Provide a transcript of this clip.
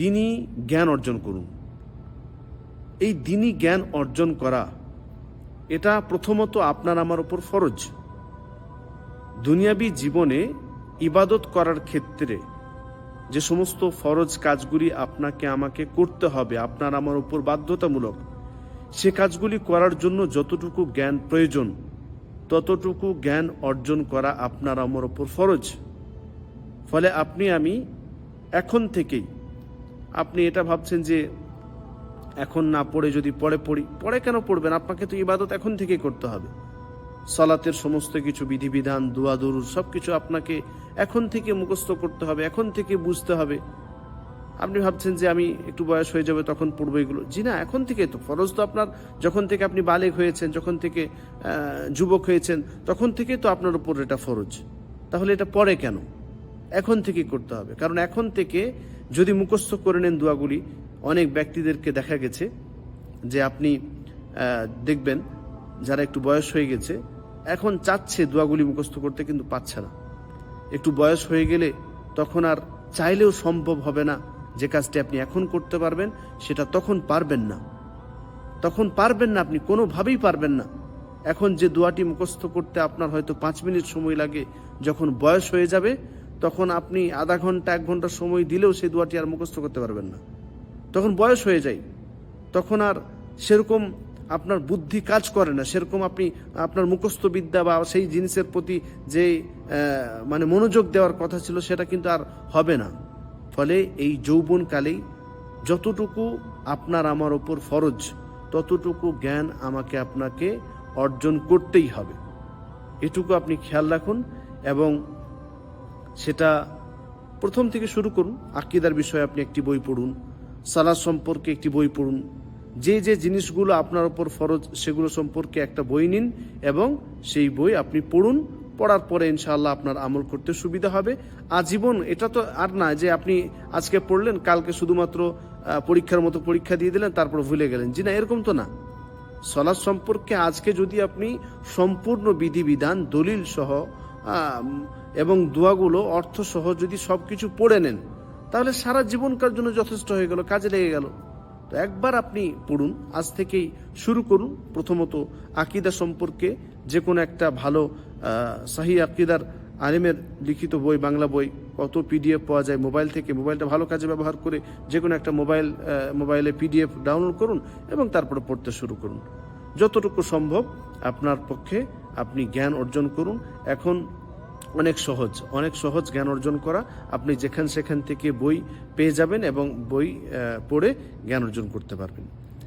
দ্বীনি জ্ঞান অর্জন করুন। এই দ্বীনি জ্ঞান অর্জন করা এটা প্রথমত আপনার আমার উপর ফরজ। দুনিয়াবী জীবনে ইবাদত করার ক্ষেত্রে যে সমস্ত ফরজ কাজগুলি আপনাকে আমাকে করতে হবে, আপনার আমার উপর বাধ্যতামূলক, সে কাজগুলি করার জন্য যতটুকু জ্ঞান প্রয়োজন ততটুকু জ্ঞান অর্জন করা আপনার আমার উপর ফরজ। ফলে আমি এখন থেকেই, আপনি এটা ভাবছেন যে এখন না পড়ে যদি পরে কেন পড়বেন? আপনাকে তো ইবাদত এখন থেকেই করতে হবে। সালাতের সমস্ত কিছু বিধিবিধান, দোয়া দরুদ সব কিছু আপনাকে এখন থেকে মুখস্থ করতে হবে, এখন থেকে বুঝতে হবে। আপনি ভাবছেন যে আমি একটু বয়স হয়ে যাবে তখন পড়বো এগুলো। জি না, এখন থেকে তো ফরজ। তো আপনার যখন থেকে আপনি বালেগ হয়েছেন, যখন থেকে যুবক হয়েছেন, তখন থেকেই তো আপনার উপর এটা ফরজ। তাহলে এটা পরে কেন? এখন থেকে করতে হবে। কারণ এখন থেকে যদি মুখস্থ করে নেন দোয়াগুলি, অনেক ব্যক্তিদেরকে দেখা গেছে যে আপনি দেখবেন যারা একটু বয়স হয়ে গেছে এখন চাচ্ছে দোয়াগুলি মুখস্থ করতে, কিন্তু পাচ্ছে না। একটু বয়স হয়ে গেলে তখন আর চাইলেও সম্ভব হবে না যে কাজটি আপনি এখন করতে পারবেন সেটা তখন পারবেন না। আপনি কোনোভাবেই পারবেন না। এখন যে দোয়াটি মুখস্থ করতে আপনার হয়তো 5 মিনিট সময় লাগে, যখন বয়স হয়ে যাবে তখন আপনি আধা ঘন্টা 1 ঘন্টা সময় দিলেও সেই দোয়াটি আর মুখস্থ করতে পারবেন না। তখন বয়স হয়ে যায়, তখন আর সেরকম আপনার বুদ্ধি কাজ করে না, সেরকম আপনি আপনার মুখস্থ বিদ্যা বা সেই জিনিসের প্রতি যে মনোযোগ দেওয়ার কথা ছিল সেটা কিন্তু আর হবে না। ফলে এই যৌবনকালেই যতটুকু আপনার আমার ওপর ফরজ ততটুকু জ্ঞান আমাকে আপনাকে অর্জন করতেই হবে। এটুকু আপনি খেয়াল রাখুন এবং সেটা প্রথম থেকে শুরু করুন। আকীদার বিষয়ে আপনি একটি বই পড়ুন, সালাত সম্পর্কে একটি বই পড়ুন, যে যে জিনিসগুলো আপনার উপর ফরজ সেগুলো সম্পর্কে একটা বই নিন এবং সেই বই আপনি পড়ুন। পড়ার পরে ইনশাআল্লাহ আপনার আমল করতে সুবিধা হবে আজীবন। এটা তো আর না যে আপনি আজকে পড়লেন, কালকে শুধুমাত্র পরীক্ষার মতো পরীক্ষা দিয়ে দিলেন, তারপর ভুলে গেলেন। জি না, এরকম তো না। সালাত সম্পর্কে আজকে যদি আপনি সম্পূর্ণ বিধিবিধান দলিল সহ এবং দোয়াগুলো অর্থ সহ যদি সবকিছু পড়ে নেন, তাহলে সারা জীবনকার জন্য যথেষ্ট হয়ে গেল, কাজে লেগে গেল। তো একবার আপনি পড়ুন, আজ থেকেই শুরু করুন। প্রথমত আকীদা সম্পর্কে যে কোনো একটা ভালো সহি আকীদার আলেমের লিখিত বই, বাংলা বই, কত পিডিএফ পাওয়া যায় মোবাইল থেকে। মোবাইলটা ভালো কাজে ব্যবহার করে যে কোনো একটা মোবাইলে পিডিএফ ডাউনলোড করুন এবং তারপরে পড়তে শুরু করুন। যতটুকু সম্ভব আপনার পক্ষে আপনি জ্ঞান অর্জন করুন। এখন অনেক সহজ জ্ঞান অর্জন করা। আপনি সেখান থেকে বই পেয়ে যাবেন এবং বই পড়ে জ্ঞান অর্জন করতে পারবেন।